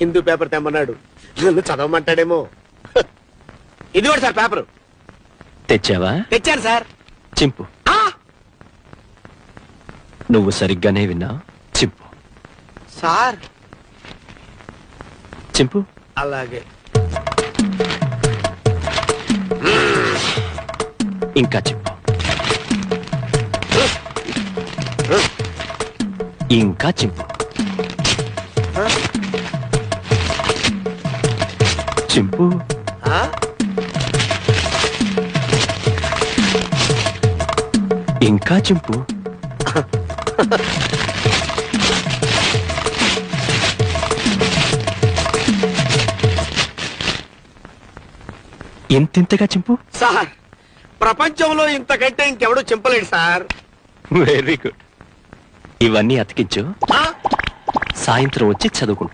Hindu paper తెమ్మన్నాడు, నన్ను చదవమంటాడేమో. ఇది కూడా సార్ పేపరు. తెచ్చావా? తెచ్చాను సార్. చింపు. నువ్వు సరిగ్గానే విన్నా. చింపు. సార్ చింపు. అలాగే. ఇంకా చింపు. ఇంకా చింపు. చింపు. ఇంకా చింపు. ఇంతింతగా చింపు. సార్ ప్రపంచంలో ఇంతకంటే ఇంకెవడూ చింపలేడు సార్. Very good. ఇవన్నీ అతికించు, సాయంత్రం వచ్చి చదువుకుంటా.